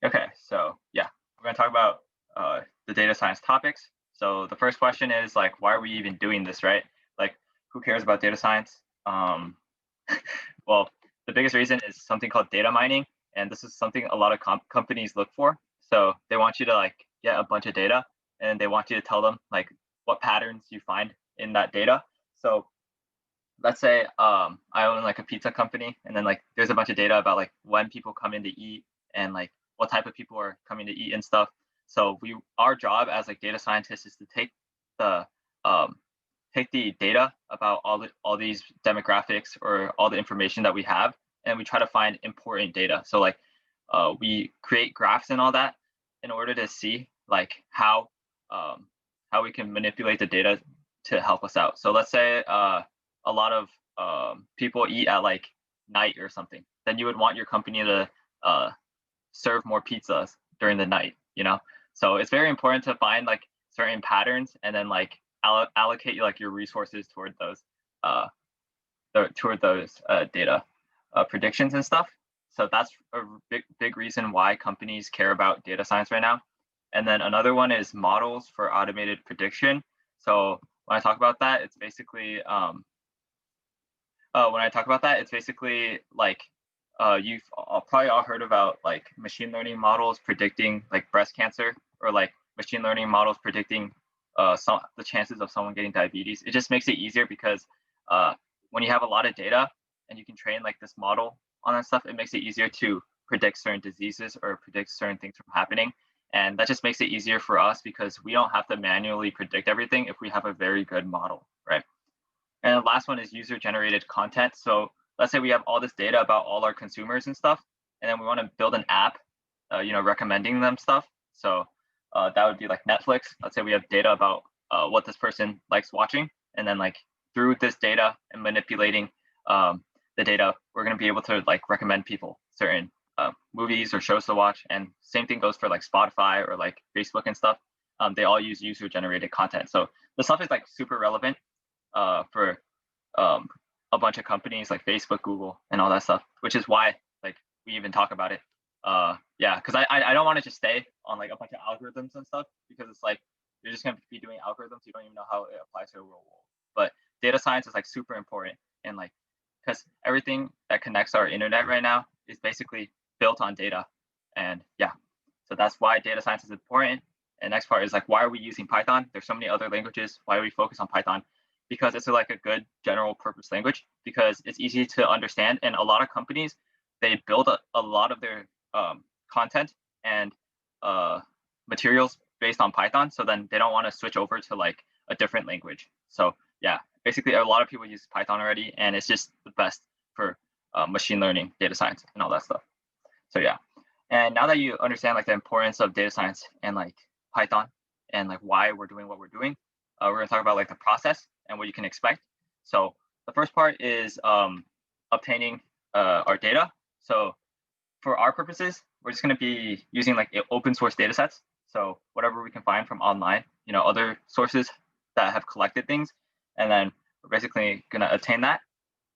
Okay, so yeah, we're going to talk about the data science topics. So the first question is like, why are we even doing this, right? Like, who cares about data science? Well, the biggest reason is something called data mining, and this is something a lot of companies look for. So they want you to like get a bunch of data, and they want you to tell them like what patterns you find in that data. So let's say I own like a pizza company, and then like there's a bunch of data about like when people come in to eat and like what type of people are coming to eat and stuff. So our job as like data scientists is to the um, take the data about all these demographics or all the information that we have, and we try to find important data. So like we create graphs and all that in order to see like how we can manipulate the data to help us out. So let's say a lot of people eat at like night or something, then you would want your company to uh, serve more pizzas during the night, you know? So it's very important to find like certain patterns and then like allocate like your resources uh, toward those data predictions and stuff. So that's a big reason why companies care about data science right now. And then another one is models for automated prediction. So when I talk about that, it's basically when I talk about that, it's basically like you've probably all heard about like machine learning models predicting like breast cancer, or like machine learning models predicting the chances of someone getting diabetes. It just makes it easier because uh, when you have a lot of data and you can train like this model on that stuff, it makes it easier to predict certain diseases or predict certain things from happening. And that just makes it easier for us because we don't have to manually predict everything if we have a very good model, right? And the last one is user generated content. So let's say we have all this data about all our consumers and stuff, and then we want to build an app, recommending them stuff. So that would be like Netflix. Let's say we have data about what this person likes watching, and then like through this data and manipulating the data, we're going to be able to like recommend people certain movies or shows to watch. And same thing goes for like Spotify or like Facebook and stuff. They all use user generated content. So the stuff is like super relevant for um, a bunch of companies like Facebook, Google, and all that stuff, which is why like we even talk about it. Yeah, because I don't want to just stay on like a bunch of algorithms and stuff, because it's like you're just gonna be doing algorithms, you don't even know how it applies to the real world. But data science is like super important, and like because everything that connects our internet right now is basically built on data, and yeah, so that's why data science is important. And next part is like, why are we using Python? There's so many other languages. Why do we focus on Python? Because it's like a good general purpose language, because it's easy to understand. And a lot of companies, they build a lot of their content and materials based on Python. So then they don't want to switch over to like a different language. So yeah, basically a lot of people use Python already, and it's just the best for machine learning, data science, and all that stuff. So yeah. And now that you understand like the importance of data science and like Python and like why we're doing what we're doing, we're going to talk about like the process and what you can expect. So the first part is obtaining our data. So for our purposes, we're just going to be using like open source data sets. So whatever we can find from online, other sources that have collected things, and then we're basically going to obtain that.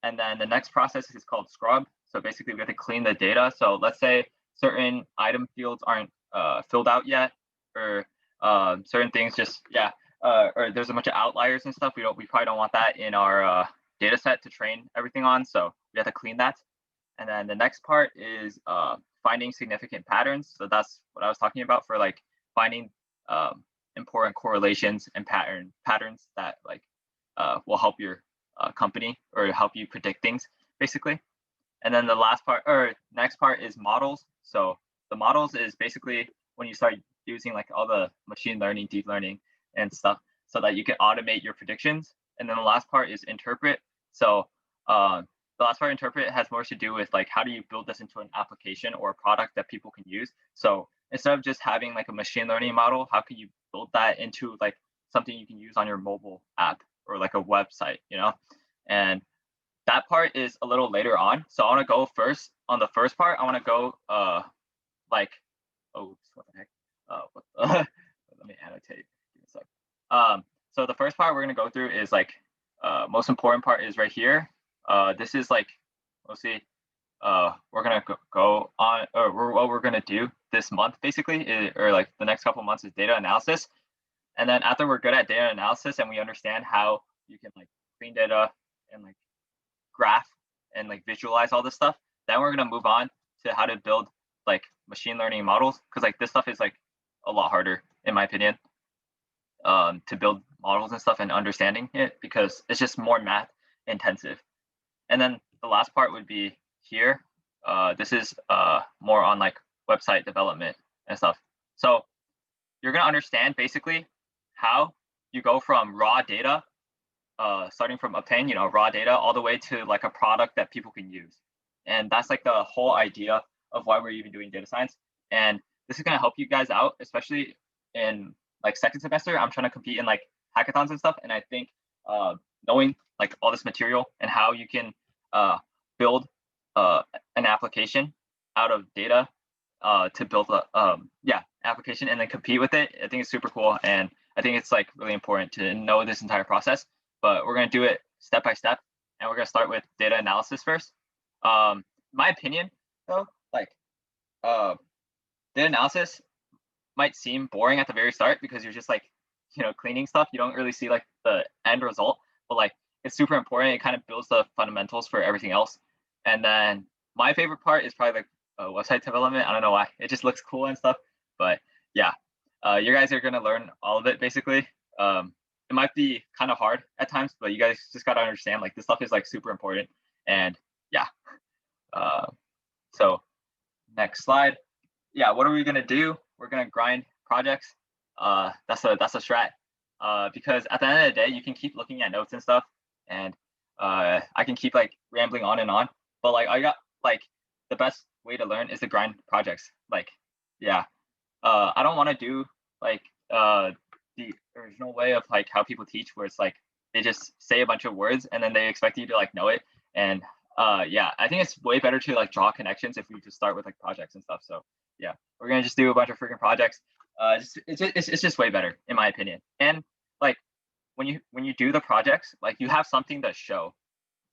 And then the next process is called scrub. So basically we have to clean the data. So let's say certain item fields aren't filled out yet, or certain things just, yeah, or there's a bunch of outliers and stuff. We probably don't want that in our data set to train everything on. So we have to clean that. And then the next part is finding significant patterns. So that's what I was talking about for like finding important correlations and patterns that like will help your company or help you predict things, basically. And then the last part or next part is models. So the models is basically when you start using like all the machine learning, deep learning, and stuff, so that you can automate your predictions. And then the last part is interpret. So the last part, interpret, has more to do with like how do you build this into an application or a product that people can use. So instead of just having like a machine learning model, how can you build that into like something you can use on your mobile app or like a website, And that part is a little later on. So I want to go first on the first part. I want to go like, oh, what the heck? Let me annotate. Give me a sec. So the first part we're gonna go through is like most important part is right here. This is like mostly we're gonna go on, or what we're gonna do this month basically, or like the next couple months, is data analysis. And then after we're good at data analysis and we understand how you can like clean data and like graph and like visualize all this stuff, then we're gonna move on to how to build like machine learning models, because like this stuff is like a lot harder in my opinion, to build models and stuff and understanding it, because it's just more math intensive. And then the last part would be here. This is more on like website development and stuff. So you're gonna understand basically how you go from raw data, starting from obtain, raw data, all the way to like a product that people can use. And that's like the whole idea of why we're even doing data science. And this is gonna help you guys out, especially in like second semester. I'm trying to compete in like hackathons and stuff, and I think knowing like all this material and how you can build an application out of data to build a application and then compete with it, I think it's super cool. And I think it's like really important to know this entire process. But we're going to do it step by step, and we're going to start with data analysis first. My opinion though, like data analysis might seem boring at the very start because you're just like cleaning stuff. You don't really see like the end result, but like it's super important. It kind of builds the fundamentals for everything else. And then my favorite part is probably like website development. I don't know why, it just looks cool and stuff. But yeah, you guys are going to learn all of it basically. It might be kind of hard at times, but you guys just got to understand like this stuff is like super important. And yeah, so next slide. Yeah, what are we going to do? We're going to grind projects. That's a strat, because at the end of the day, you can keep looking at notes and stuff, and I can keep like rambling on and on, but like I got like the best way to learn is to grind projects. Like, yeah, I don't want to do like the original way of like how people teach, where it's like they just say a bunch of words and then they expect you to like know it. And yeah, I think it's way better to like draw connections if we just start with like projects and stuff. So yeah, we're gonna just do a bunch of freaking projects. It's just way better in my opinion. And like when you do the projects, like you have something to show.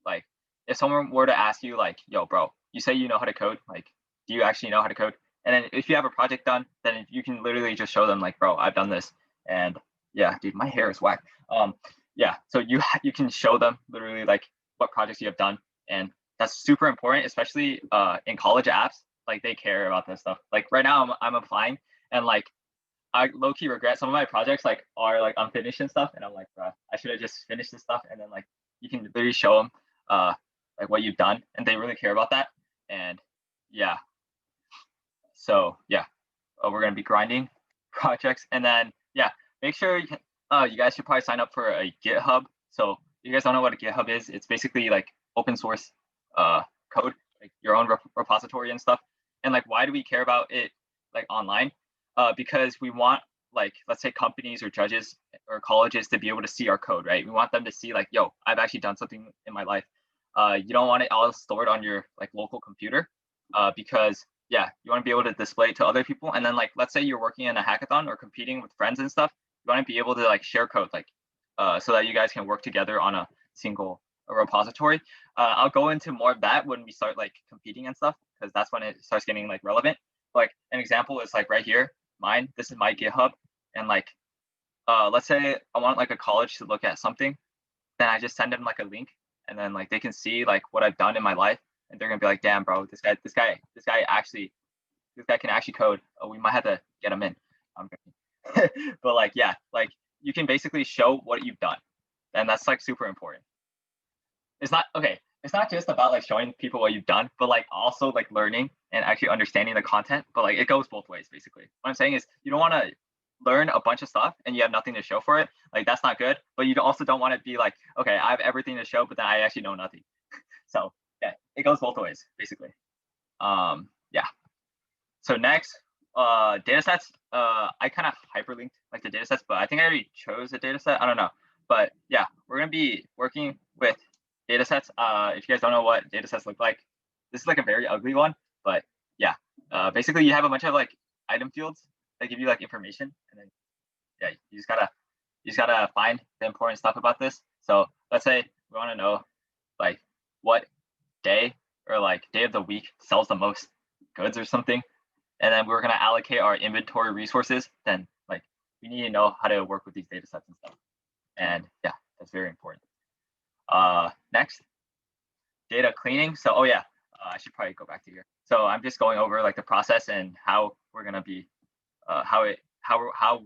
Like if someone were to ask you like, yo bro, you say you know how to code, like do you actually know how to code? And then if you have a project done, then you can literally just show them like, bro, I've done this. And yeah, dude, my hair is whack. Yeah, so you can show them literally like what projects you have done, and that's super important, especially in college apps. Like they care about this stuff. Like right now I'm applying, and like I low key regret some of my projects like are like unfinished and stuff, and I'm like, bro, I should have just finished this stuff. And then like you can literally show them like what you've done, and they really care about that. And yeah, so yeah, we're gonna be grinding projects, and then yeah, make sure you guys should probably sign up for a GitHub. So you guys don't know what a GitHub is? It's basically like open source code, like your own repository and stuff. And like, why do we care about it like online? Because we want like, let's say companies or judges or colleges to be able to see our code, right? We want them to see like, yo, I've actually done something in my life. You don't want it all stored on your like local computer, because yeah, you want to be able to display it to other people. And then like, let's say you're working in a hackathon or competing with friends and stuff, you want to be able to like share code, like so that you guys can work together on a single repository. I'll go into more of that when we start like competing and stuff, because that's when it starts getting like relevant. Like an example is like right here, mine, this is my GitHub. And like, let's say I want like a college to look at something, then I just send them like a link, and then like they can see like what I've done in my life, and they're gonna be like, damn bro, this guy can actually code. Oh, we might have to get him in. But like, yeah, like you can basically show what you've done, and that's like super important. It's not just about like showing people what you've done, but like also like learning and actually understanding the content. But like it goes both ways basically. What I'm saying is you don't want to learn a bunch of stuff and you have nothing to show for it. Like that's not good. But you also don't want to be like, okay, I have everything to show, but then I actually know nothing. So yeah, it goes both ways basically. Yeah. So next, data sets. I kind of hyperlinked like the data sets, but I think I already chose a data set. I don't know. But yeah, we're gonna be working with data sets. If you guys don't know what data sets look like, this is like a very ugly one. But yeah, basically you have a bunch of like item fields that give you like information, and then yeah, you just gotta find the important stuff about this. So let's say we want to know like what day or like day of the week sells the most goods or something, and then we're going to allocate our inventory resources, then like we need to know how to work with these data sets and stuff. And yeah, that's very important. Next, data cleaning. So, oh yeah, I should probably go back to here. So I'm just going over like the process and how we're going to be, how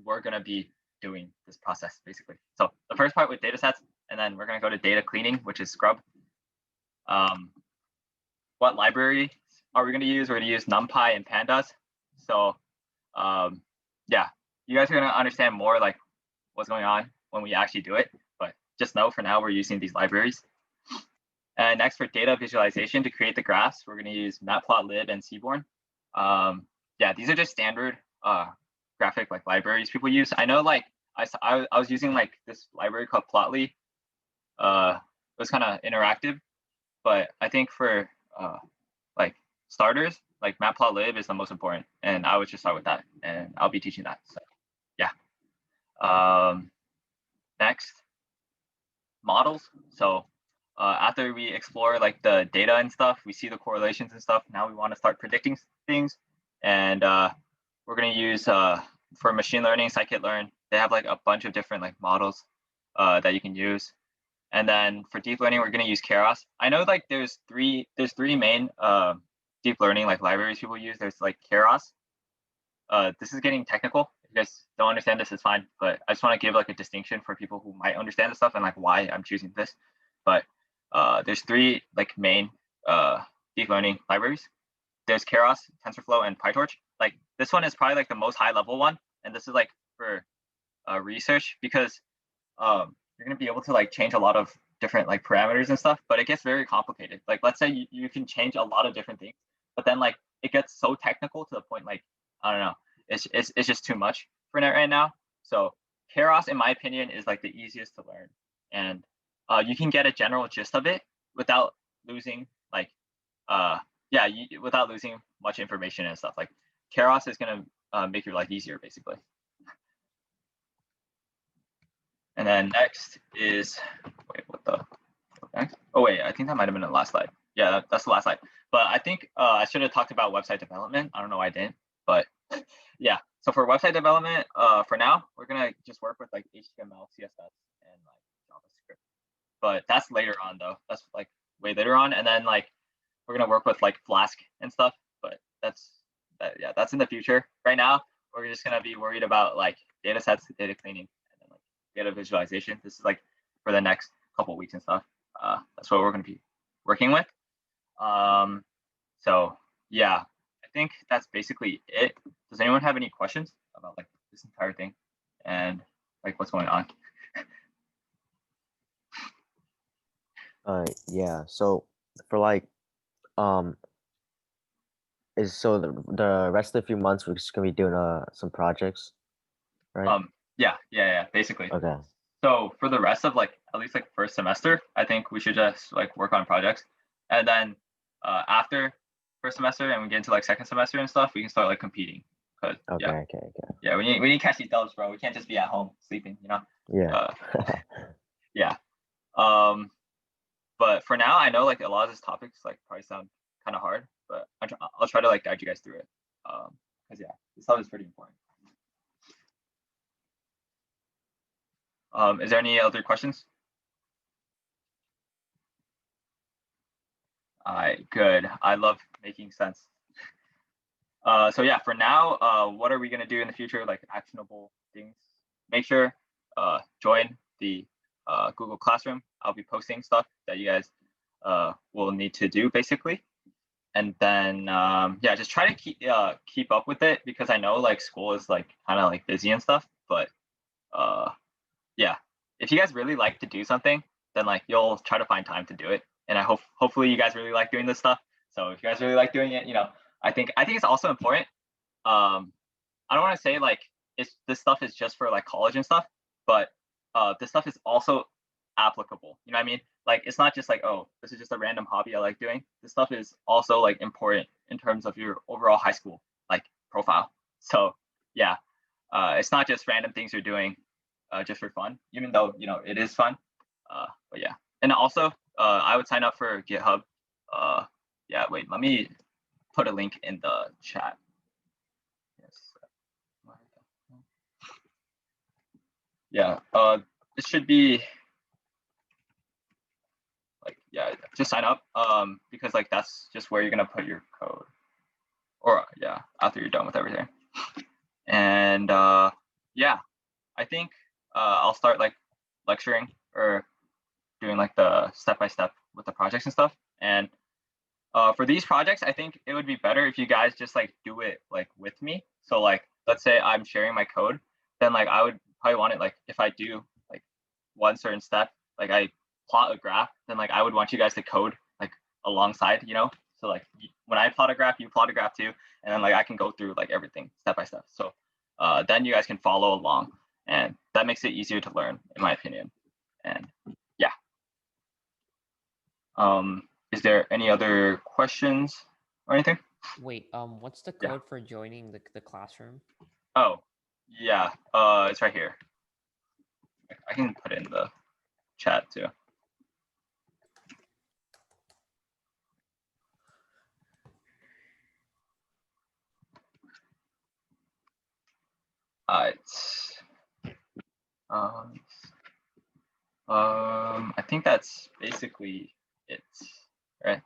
we're going to be doing this process basically. So the first part with data sets, and then we're going to go to data cleaning, which is scrub. What library are we going to use? We're going to use NumPy and Pandas. So yeah, you guys are going to understand more like what's going on when we actually do it. But just know for now we're using these libraries. And next, for data visualization to create the graphs, we're going to use Matplotlib and Seaborn. Yeah, these are just standard graphic like libraries people use. I know like I was using like this library called Plotly. It was kind of interactive, but I think for like starters, like Matplotlib is the most important, and I would just start with that, and I'll be teaching that. So yeah. Next, models. So after we explore like the data and stuff, we see the correlations and stuff. Now we want to start predicting things, and we're going to use for machine learning, scikit-learn. They have like a bunch of different like models that you can use. And then for deep learning, we're going to use Keras. I know like there's three main deep learning like libraries people use. There's like Keras. This is getting technical. If you guys don't understand this, it's fine. But I just want to give like a distinction for people who might understand the stuff and like why I'm choosing this. But there's three like main deep learning libraries. There's Keras, TensorFlow, and PyTorch. Like this one is probably like the most high level one, and this is like for research because you're going to be able to like change a lot of different like parameters and stuff, but it gets very complicated. Like let's say you can change a lot of different things, but then like it gets so technical to the point like I don't know, it's just too much for net right now. So Keras, in my opinion, is like the easiest to learn, and you can get a general gist of it without losing like without losing much information and stuff. Like Keras is going to make your life easier basically. And then next is, next? Oh wait, I think that might have been the last slide. Yeah, that's the last slide. But I think I should have talked about website development. I don't know why I didn't, but yeah. So for website development, for now, we're gonna just work with like HTML, CSS, and like JavaScript. But that's later on though. That's like way later on. And then like we're gonna work with like Flask and stuff. But that's in the future. Right now, we're just gonna be worried about like data sets, data cleaning, data visualization. This is like for the next couple of weeks and stuff. That's what we're going to be working with. So yeah, I think that's basically it. Does anyone have any questions about like this entire thing and like what's going on? Yeah. So for like so the rest of the few months we're just gonna be doing some projects, right? Yeah, basically. Okay. So for the rest of like at least like first semester, I think we should just like work on projects, and then after first semester and we get into like second semester and stuff, we can start like competing. Cause okay. Yeah, we need to catch these dubs, bro. We can't just be at home sleeping, you know. Yeah. Yeah. But for now, I know like a lot of these topics like probably sound kind of hard, but I'll try to like guide you guys through it. Because yeah, this stuff is pretty important. Is there any other questions? All right, good. I love making sense. So yeah, for now, what are we gonna do in the future? Like actionable things. Make sure join the Google Classroom. I'll be posting stuff that you guys will need to do basically. And then yeah, just try to keep up with it because I know like school is like kind of like busy and stuff. But yeah, if you guys really like to do something, then like you'll try to find time to do it. And I hopefully you guys really like doing this stuff. So if you guys really like doing it, you know, I think it's also important. I don't want to say like this stuff is just for like college and stuff, but this stuff is also applicable. You know what I mean? Like it's not just like, oh, this is just a random hobby I like doing. This stuff is also like important in terms of your overall high school like profile. So yeah, it's not just random things you're doing just for fun, even though you know it is fun. But yeah, and also I would sign up for GitHub. yeah, wait, let me put a link in the chat. Yes. Yeah, it should be like, yeah, just sign up, because like that's just where you're gonna put your code, or yeah, after you're done with everything. And yeah, I think I'll start like lecturing or doing like the step-by-step with the projects and stuff. And for these projects, I think it would be better if you guys just like do it like with me. So like, let's say I'm sharing my code, then like I would probably want it like if I do like one certain step, like I plot a graph, then like I would want you guys to code like alongside, you know? So like when I plot a graph, you plot a graph too, and then like I can go through like everything step by step. So then you guys can follow along, and that makes it easier to learn, in my opinion. And yeah. Is there any other questions or anything? Wait, what's the Yeah. code for joining the classroom? Oh, yeah. It's right here. I can put it in the chat too. It's I think that's basically it, right?